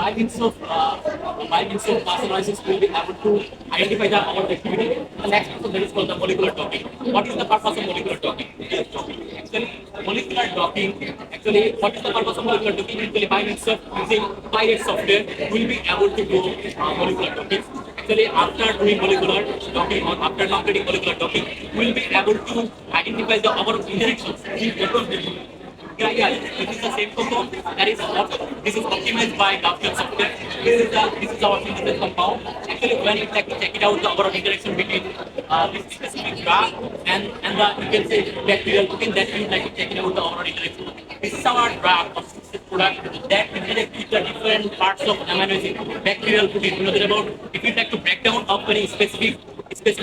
By means of mass analysis, we'll be able to identify the amount of activity. The next method that is called the molecular docking. What is the purpose of molecular docking? Actually, molecular docking. Actually, what is the purpose of molecular docking? Actually, by means of using Pirate software, we'll be able to do molecular docking. Actually, after doing molecular docking or after completing molecular docking, we'll be able to identify the number of interactions in different. Yeah, it is the same compound. That is what this is optimized by Gaussian software. This is our synthesis compound. Actually, when you check it out, the number of interaction between this specific drug and the you can say bacterial protein, that we like to check it out the number of interaction. This is our drug or synthesis product that interact with the different parts of amino acid bacterial protein. You know that about if you like to break down of any specific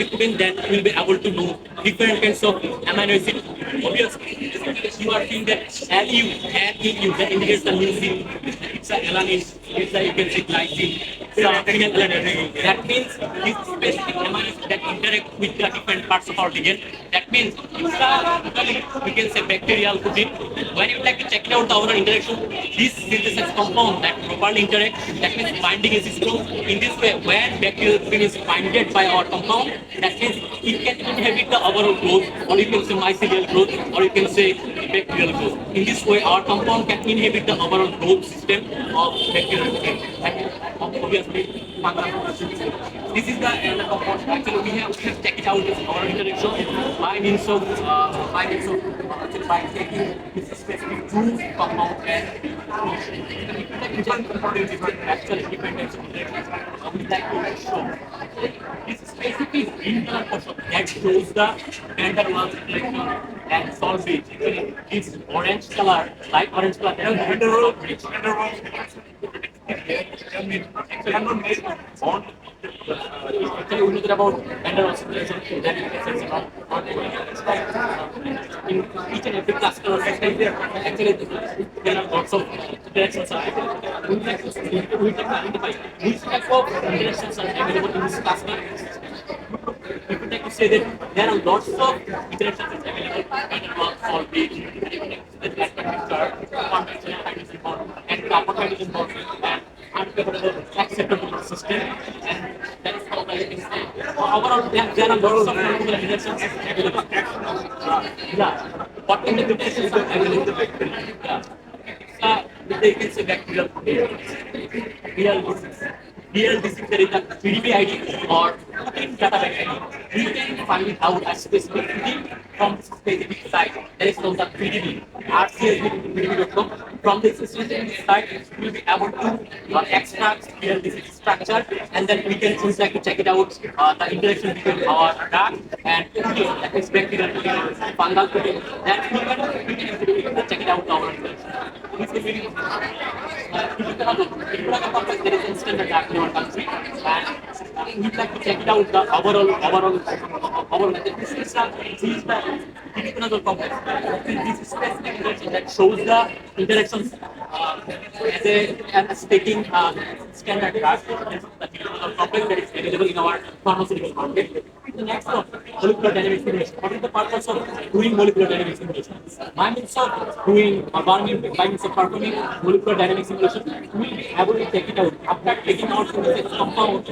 protein, then you will be able to know different kinds of amino acid. Obviously, you are seeing that LU, that indicates the leucine, it's a alanine, it's a you can say glycine, it's a phenylalanine. That means this specific amino acid that interact with the different parts of our DNA. That means it's a we can say bacterial protein. When you like to check it out the overall interaction, this synthesis compound that properly interact, that means binding is strong. In this way, when bacterial protein is binded by our compound, that means it can inhibit the overall growth, or you can say mycelial growth, or you can say bacterial growth. In this way, our compound can inhibit the overall growth system of bacterial protein. And obviously, this is the compound. Actually, we have checked it out this overall interaction by taking this specific two compound and actually dependence on that. We like to show this specific internal portion that shows the tender ones and solvage. It's orange color, light orange color. Actually, we know about vendor concentration, then it's in each and every cluster of system. Actually, there are lots of directions. We like to identify which type of directions are available in this cluster. We would like to say that there are lots of interactions available for the conventional hydrogen bond and carbon hydrogen bond and unfavorable acceptable system, and that is how I can say. Overall, there are lots of molecular interactions available. Yeah, what kind of interactions are available? Yeah, they can say bacterial real disease. Real disease, there is a PDB ID or protein data bank ID. We can find out a specific protein from specific site. That is called the PDB. RCSB.PDB.com. From this specific site, we will be able to extract real disease structure, and then we can choose like to check it out the interaction between our drug and protein, that is bacterial protein, fungal protein. Then we can check it out our interaction. This is very there is instant attack in our country, and we'd like to check it out the overall method. This is the Tiviconazole complex. This is specific interaction that shows the interactions as taking standard drug. The Tiviconazole complex that is available in our pharmaceutical market. The next one, molecular dynamic simulation. What is the purpose of doing molecular dynamic simulation? By means of doing by means of performing molecular dynamic simulation, we will be able to take it out. After taking out synthesis compound,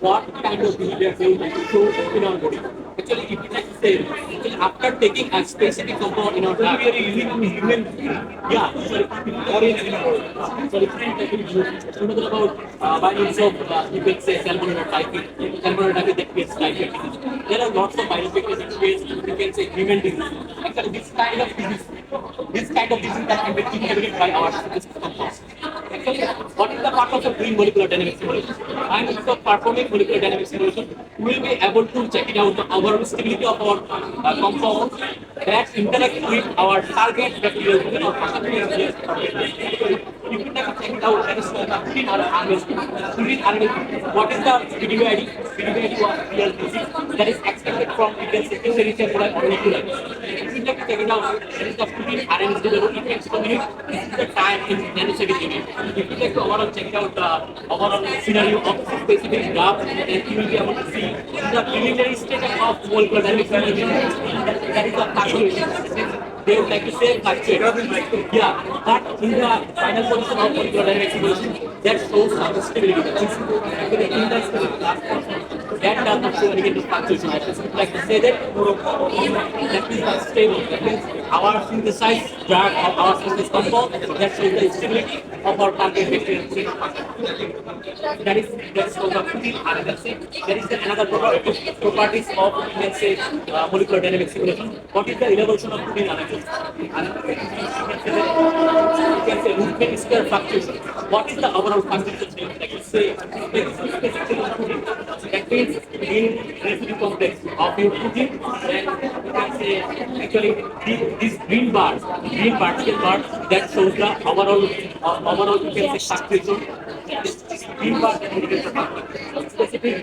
what kind of behavior they will show in our body. Actually, if you like to say, actually, after taking a specific compound in our lab, we are using human, yeah, sorry, you know about by means of you can say salmonella typing that creates typing. There are lots of biological situations, you can say human disease. Actually, this kind of disease that can be inhibited by our synthesis compounds. Actually, what is the purpose of doing molecular dynamic simulation? And instead of performing molecular dynamic simulation, we will be able to check it out the overall stability of our compounds that interact with our target bacterial you can never check it out. That is protein RNA. What is the PDB ID? PDB ID was real disease that is expected from you can say intracellular or nuclear. If you like to check it out, there is the protein RNA development in next minute. This is the time in nanosecond unit. If you like to overall check it out the overall scenario of specific graph, then you will be able to see the preliminary state of molecular dynamics. That is the fluctuation. They would like to say fluctuate. Yeah, but in the final position of molecular dynamics equation, that shows some stability. That is actually in the specific class portion, that does not show any kind of fluctuation. That is like to say that means stable. That means our synthesized drug or our synthesis compound that shows the stability of our target bacterial. That is called the protein RNA. There is another properties of, you can say, molecular dynamic simulation. What is the evolution of protein RNA? You can say root mean square fluctuation. What is the overall fluctuation? Like you say, that means in residue complex of your protein, then you can say actually these green bars, green particle bars that shows the overall you can say fluctuation. Green bar that indicates the fluctuation.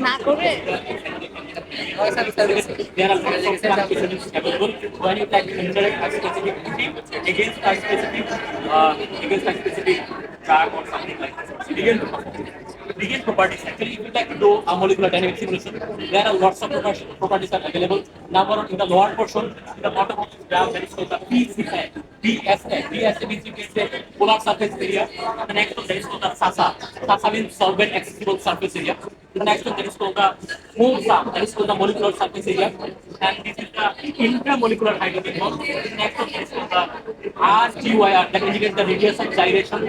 না করে There are lots of fluctuations available when you try to interact a specific protein against a specific drug or something like that. Ligand properties. Actually, if you like to do a molecular dynamic simulation, there are lots of properties are available. Number one, in the lower portion, in the bottom of this graph, there is called the PSA. PSA means you can say polar surface area. The next one, there is called the SASA. SASA means solvent accessible surface area. The next one, there is called the MOSA, that is called the molecular surface area. And this is the intramolecular hydrogen bond. The next one, there is called the RGYR, that indicates the radius of gyration.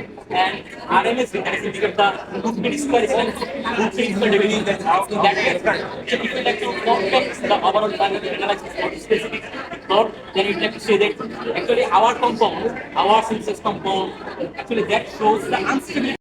And RMS, that indicates the root mean square strength, root mean square division. That is, so if you like to complex the overall dynamic analysis for specific plot, then you like to say that actually our compound, our synthesis compound, actually that shows the unstability.